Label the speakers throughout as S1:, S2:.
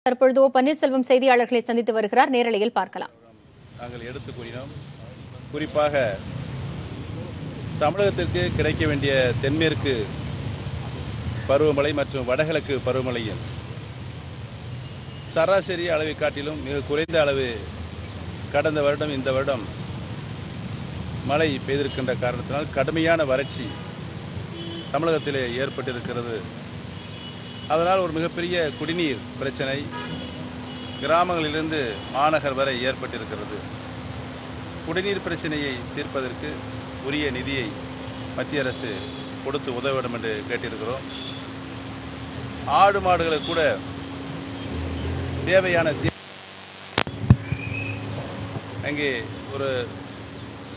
S1: தற்பொழுது பன்னீர்செல்வம் செய்தியாளர்களை சந்தித்து வருகிறார். நேரலையில் பார்க்கலாம்.
S2: நாங்கள் எடுத்துக் கூறினோம். குறிப்பாக தமிழகத்திற்கு கிடைக்க வேண்டிய தென்மேற்கு பருவமழை மற்றும் வடகிழக்கு பருவமழையின் சராசரி அளவை காட்டிலும் மிக குறைந்த அளவு கடந்த வருடம் இந்த வருடம் மழை பெய்திருக்கின்ற காரணத்தினால் கடுமையான வறட்சி தமிழகத்திலே ஏற்பட்டிருக்கிறது. அதனால் ஒரு மிகப்பெரிய குடிநீர் பிரச்சனை கிராமங்களிலிருந்து மாநகர் வரை ஏற்பட்டிருக்கிறது. குடிநீர் பிரச்சனையை தீர்ப்பதற்கு உரிய நிதியை மத்திய அரசு கொடுத்து உதவ வேண்டும் என்று கேட்டிருக்கிறோம். ஆடு மாடுகளுக்கு கூட தேவையான அங்கே ஒரு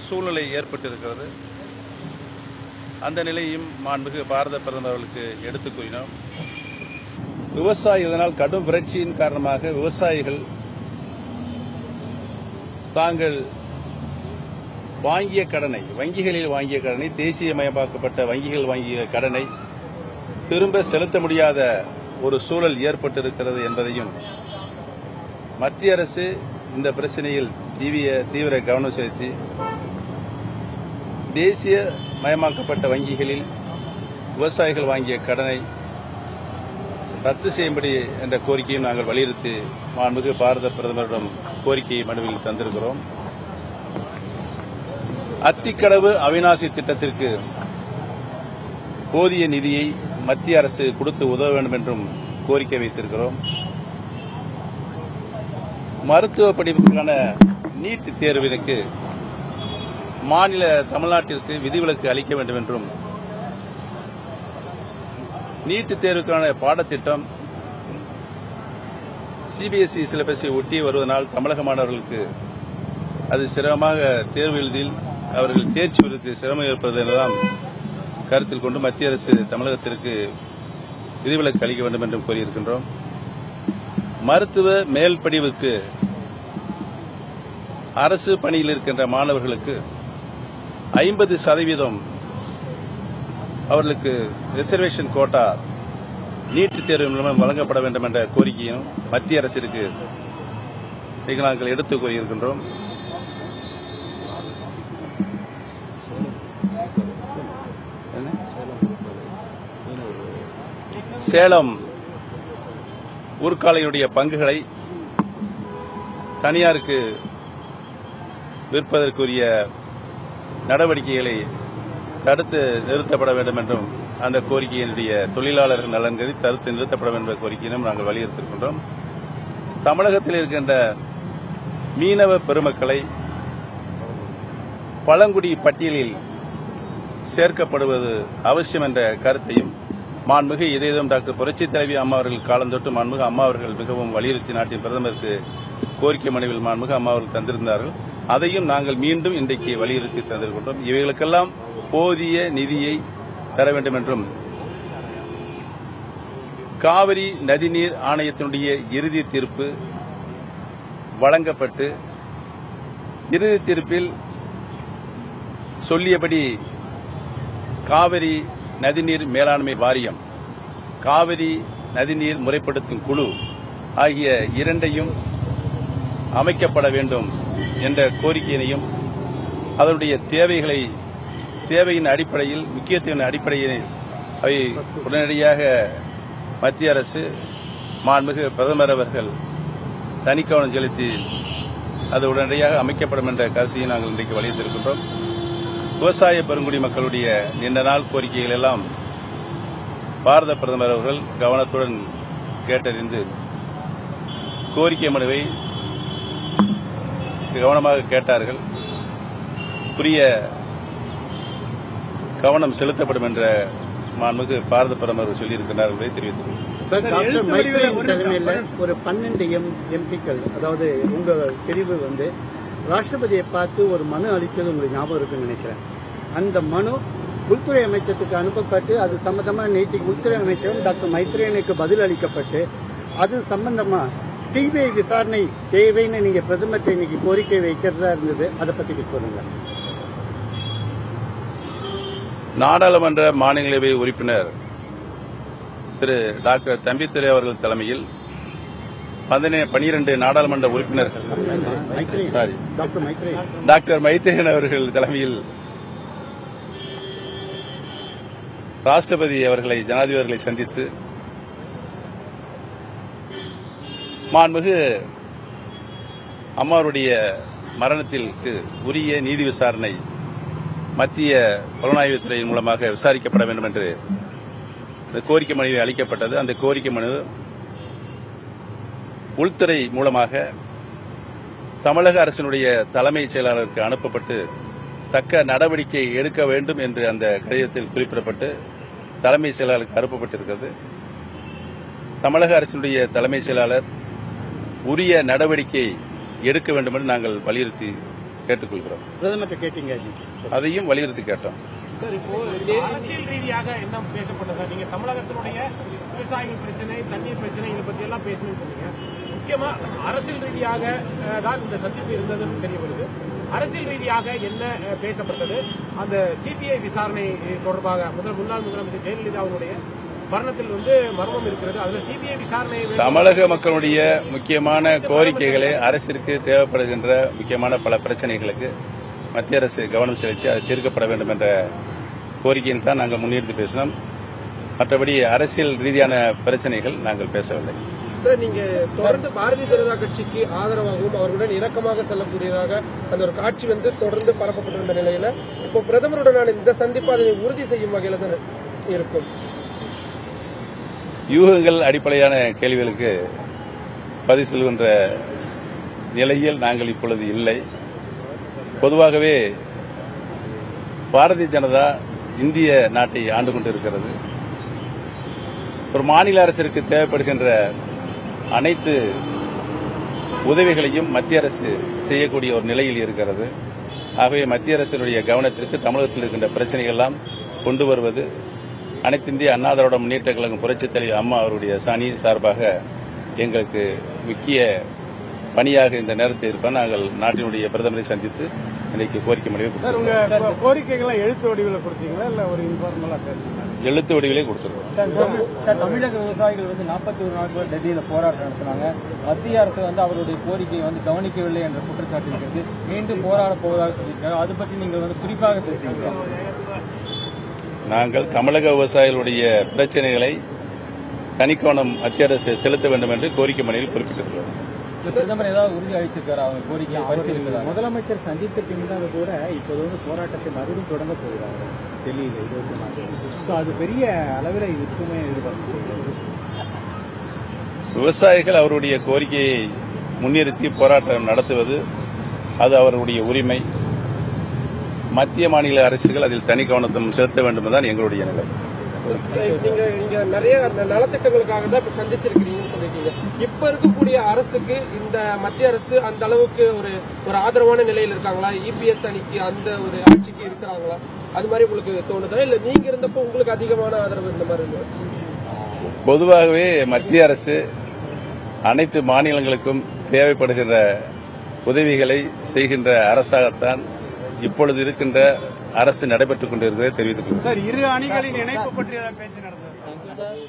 S2: சூழ்நிலை ஏற்பட்டிருக்கிறது. அந்த நிலையும் மாண்புமிகு பாரத பிரதமர் அவர்களுக்கு எடுத்துக் கூறினோம். விவசாயிகள் கடும் வறட்சியின் காரணமாக விவசாயிகள் தாங்கள் வாங்கிய கடனை, வங்கிகளில் வாங்கிய கடனை, தேசியமயமாக்கப்பட்ட வங்கிகள் வாங்கிய கடனை திரும்ப செலுத்த முடியாத ஒரு சூழல் ஏற்பட்டிருக்கிறது என்பதையும் மத்திய அரசு இந்த பிரச்சனையில் தீவிர கவனம் செலுத்தி தேசியமயமாக்கப்பட்ட வங்கிகளில் விவசாயிகள் வாங்கிய கடனை ரத்து செய்யும்படி என்ற கோரிக்கையும் நாங்கள் வலியுறுத்தி மாண்புமிகு பாரத பிரதமரிடம் கோரிக்கையை மனுவில் தந்திருக்கிறோம். அத்திக்கடவு அவிநாசி திட்டத்திற்கு போதிய நிதியை மத்திய அரசு கொடுத்து உதவ வேண்டும் என்றும் கோரிக்கை வைத்திருக்கிறோம். மருத்துவ படிப்புக்கான நீட் தேர்விற்கு மாநில தமிழ்நாட்டிற்கு விதிவிலக்கு அளிக்க வேண்டும் என்றும், நீட் தேர்வுக்கான பாடத்திட்டம் சிபிஎஸ்இ சிலபஸை ஒட்டி வருவதனால் தமிழக மாணவர்களுக்கு அது சிரமமாக தேர்வு எழுதியில் அவர்கள் தேர்ச்சி பெறுவதற்கு சிரமம் ஏற்படுவது என்றுதான் கருத்தில் கொண்டு மத்திய அரசு தமிழகத்திற்கு விதிவிலக்கு அளிக்க வேண்டும் என்றும் கோரியிருக்கின்றோம். மருத்துவ மேல் படிவுக்கு அரசு பணியில் இருக்கின்ற மாணவர்களுக்கு 50% அவர்களுக்கு ரிசர்வேஷன் கோட்டா நீட் தேர்வு மூலம் வழங்கப்பட வேண்டும் என்ற கோரிக்கையும் மத்திய அரசிற்கு நாங்கள் எடுத்துக் கூறியிருக்கின்றோம். சேலம் ஊர்க்காலையினுடைய பங்குகளை தனியாருக்கு விற்பதற்குரிய நடவடிக்கைகளை தடுத்து நிறுத்தப்பட வேண்டும் என்றும் அந்த கோரிக்கையினுடைய தொழிலாளர்கள் நலன்களை தடுத்து நிறுத்தப்பட வேண்டும் என்ற கோரிக்கையிலும் நாங்கள் வலியுறுத்தியிருக்கின்றோம். தமிழகத்தில் இருக்கின்ற மீனவ பெருமக்களை பழங்குடி பட்டியலில் சேர்க்கப்படுவது அவசியம் என்ற கருத்தையும் மாண்புமிகு இதயம் டாக்டர் புரட்சித் தலைவி அம்மா அவர்கள் காலந்தொட்டு மாண்புமிகு அம்மா அவர்கள் மிகவும் வலியுறுத்தி நாட்டின் பிரதமருக்கு கோரிக்கை மனுவில் மாண்புமிகு அம்மா அவர்கள் தந்திருந்தார்கள். அதையும் நாங்கள் மீண்டும் இன்றைக்கு வலியுறுத்தி தந்திருக்கின்றோம். இவைகளுக்கெல்லாம் போதிய நிதியை தர வேண்டும் என்றும், காவிரி நதிநீர் ஆணையத்தினுடைய இறுதி தீர்ப்பு வழங்கப்பட்டு இறுதி தீர்ப்பில் சொல்லியபடி காவிரி நதிநீர் மேலாண்மை வாரியம், காவிரி நதிநீர் முறைப்படுத்தும் குழு ஆகிய இரண்டையும் அமைக்கப்பட வேண்டும் என்ற கோரிக்கையினையும் அதனுடைய தேவையின் அடிப்படையில், முக்கியத்துவத்தின் அடிப்படையில் அவை உடனடியாக மத்திய அரசு மாண்புமிகு பிரதமர் அவர்கள் தனிக்கவனம் செலுத்தி அது உடனடியாக அமைக்கப்படும் என்ற கருத்தையும் நாங்கள் இன்றைக்கு வலியுறுத்தியிருக்கின்றோம். விவசாய பெருங்குடி மக்களுடைய நீண்ட நாள் கோரிக்கைகள் எல்லாம் பாரத பிரதமர் அவர்கள் கவனத்துடன் கேட்டறிந்து கோரிக்கை மனுவை கவனமாக கேட்டார்கள். உரிய கவனம் செலுத்தப்படும் என்ற மாண்புமிகு பாரத பிரதமர் சொல்லியிருக்கிறார் என்பதை தெரிவித்துள்ளோம்.
S3: டாக்டர் மைத்ரேயன் தலைமையில் ஒரு 12 எம்பிக்கள், அதாவது உங்க பிரிவு ராஷ்டிரபதியை பார்த்து ஒரு மனு அளித்தது உங்களுக்கு ஞாபகம் இருக்குன்னு நினைக்கிறேன். அந்த மனு உள்துறை அமைச்சத்துக்கு அனுப்பப்பட்டு அது சம்பந்தமா நேற்று உள்துறை அமைச்சரும் டாக்டர் மைத்ரேயனுக்கு பதில் அளிக்கப்பட்டு அது சம்பந்தமா சிபிஐ விசாரணை தேவைன்னு நீங்க பிரதமர்கிட்ட இன்னைக்கு கோரிக்கை வைக்கிறதா இருந்தது. அதை பத்தி சொல்லுங்க.
S2: நாடாளுமன்ற மாநிலங்களவை உறுப்பினர் திரு டாக்டர் தம்பிதுரை அவர்கள் தலைமையில் 12 நாடாளுமன்ற உறுப்பினர்கள் டாக்டர் மைத்ரேயன் அவர்கள் தலைமையில் ராஷ்டிரபதி அவர்களை, ஜனாதிபதி அவர்களை சந்தித்து மாண்புமிகு அம்மாவுடைய மரணத்திற்கு உரிய நீதி விசாரணை மத்திய புலனாய்வுத்துறையின் மூலமாக விசாரிக்கப்பட வேண்டும் என்று கோரிக்கை மனு அளிக்கப்பட்டது. அந்த கோரிக்கை மனு உள்துறை மூலமாக தமிழக அரசினுடைய தலைமைச் செயலாளருக்கு அனுப்பப்பட்டு தக்க நடவடிக்கை எடுக்க வேண்டும் என்று அந்த கடிதத்தில் குறிப்பிடப்பட்டு தலைமைச் செயலாளருக்கு அனுப்பப்பட்டிருக்கிறது. தமிழக அரசினுடைய தலைமைச் செயலாளர் உரிய நடவடிக்கை எடுக்க வேண்டும் என்று நாங்கள் வலியுறுத்தி கேட்டுக்கொள்கிறோம்.
S3: பிரதமர் கேட்டீங்க,
S2: அதையும் வலியுறுத்தி கேட்டோம்.
S4: சார், இப்போ அரசியல் ரீதியாக என்ன பேசப்பட்டதா? நீங்க தமிழகத்தினுடைய விவசாயிகள் பிரச்சனை, தண்ணீர் பிரச்சனை, இதை பத்தி எல்லாம் பேசணும்னு சொன்னீங்க. முக்கியமா அரசியல் ரீதியாக தான் இந்த சந்திப்பு இருந்ததுன்னு தெரிய வருது. அரசியல் ரீதியாக என்ன பேசப்பட்டது? அந்த சிபிஐ விசாரணை தொடர்பாக முன்னாள் முதலமைச்சர் ஜெயலலிதா அவருடைய மரணத்தில் மர்மம் இருக்கிறது. அதுல சிபிஐ விசாரணை
S2: தமிழக மக்களுடைய முக்கியமான கோரிக்கைகளை, அரசிற்கு தேவைப்படுகின்ற முக்கியமான பல பிரச்சனைகளுக்கு மத்திய அரசு கவனம் செலுத்தி அது தீர்க்கப்பட வேண்டும் என்ற கோரிக்கையின் தான் நாங்கள் முன்னிறுத்தி பேசினோம். மற்றபடி அரசியல் ரீதியான பிரச்சனைகள் நாங்கள் பேசவில்லை.
S5: சார், நீங்க தொடர்ந்து பாரதிய ஜனதா கட்சிக்கு ஆதரவாகவும் அவர்களுடன் இணக்கமாக செல்லக்கூடியதாக அந்த ஒரு காட்சி தொடர்ந்து பரப்பப்பட்டிருந்த நிலையில இப்போ பிரதமருடனான இந்த சந்திப்பு அதனை உறுதி செய்யும் வகையில தான் இருக்கும்.
S2: யூகங்கள் அடிப்படையான கேள்விகளுக்கு பதில் சொல்கின்ற நிலையில் நாங்கள் இப்பொழுது இல்லை. பொதுவாகவே பாரதிய ஜனதா இந்திய நாட்டை ஆண்டு கொண்டிருக்கிறது. ஒரு மாநில அரசிற்கு தேவைப்படுகின்ற அனைத்து உதவிகளையும் மத்திய அரசு செய்யக்கூடிய ஒரு நிலையில் இருக்கிறது. ஆகவே மத்திய அரசினுடைய கவனத்திற்கு தமிழகத்தில் இருக்கின்ற பிரச்சனைகள் எல்லாம் கொண்டு வருவது அனைத்து இந்திய அண்ணா திராவிட முன்னேற்ற கழகம் புரட்சித் தலைவர் அம்மா அவருடைய அணி சார்பாக எங்களுக்கு முக்கிய பணியாக இந்த நேரத்தில் இருப்ப நாங்கள் நாட்டினுடைய பிரதமரை சந்தித்து இன்னைக்கு கோரிக்கை மனு
S4: கோரிக்கைகளை எழுத்து வடிவில் கொடுத்தீங்களா இல்ல ஒரு இன்ஃபார்மலா பேசுறீங்களா?
S2: எழுத்து வடிவிலே கொடுத்திருக்கோம்.
S6: தமிழக விவசாயிகள் 41 நாட்கள் டெல்லியில போராட்டம் நடத்தினாங்க. மத்திய அரசு அவருடைய கோரிக்கையை கவனிக்கவில்லை என்ற குற்றச்சாட்டு இருக்கிறது. மீண்டும் போராட போவதாக சொல்லியிருக்காங்க. அது பற்றி நீங்கள் குறிப்பாக பேசுகிறீங்க.
S2: நாங்கள் தமிழக விவசாயிகளுடைய பிரச்சனைகளை தனிக்கவனம் மத்திய அரசு செலுத்த வேண்டும் என்று கோரிக்கை மனுவில் குறிப்பிட்டிருக்கிறோம்.
S6: பிரதமர் ஏதாவது உறுதி அளித்திருக்காரு அவங்க கோரிக்கை?
S4: முதலமைச்சர் சந்தித்த பின்னால் கூட இப்போது போராட்டத்தை மறுபடியும் தொடங்க போகிறாங்க டெல்லியில் 24. அது பெரிய அளவில் இதுக்குமே எதிர்பார்ப்பு.
S2: விவசாயிகள் அவருடைய கோரிக்கையை முன்னிறுத்தி போராட்டம் நடத்துவது அது அவருடைய உரிமை. மத்திய மாநில அரசுகள் அதில் தனி கவனத்தும் செலுத்த வேண்டும் என்றுதான் எங்களுடைய நிலை.
S5: நீங்க நிறைய நலத்திட்டங்களுக்காக தான் இப்ப சந்திச்சிருக்கீங்கன்னு சொல்லிருக்கீங்க. இப்ப இருக்கக்கூடிய அரசுக்கு இந்த மத்திய அரசு அந்த அளவுக்கு ஒரு ஆதரவான நிலையில் இருக்காங்களா? இபிஎஸ் அணிக்கு அந்த ஒரு ஆட்சிக்கு இருக்கிறாங்களா? அது மாதிரி உங்களுக்கு தோணுதா? இல்ல நீங்க இருந்தப்போ உங்களுக்கு அதிகமான ஆதரவு இந்த மாதிரி இருந்தது?
S2: பொதுவாகவே மத்திய அரசு அனைத்து மாநிலங்களுக்கும் தேவைப்படுகின்ற உதவிகளை செய்கின்ற அரசாகத்தான் இப்பொழுது இருக்கின்ற அரசு நடைபெற்றுக் கொண்டிருக்கிறதை தெரிவித்துக் கொள்கிறேன்.
S4: சார், இரு அணிகளின் இணைப்பு பற்றி பேச்சு நடந்தது.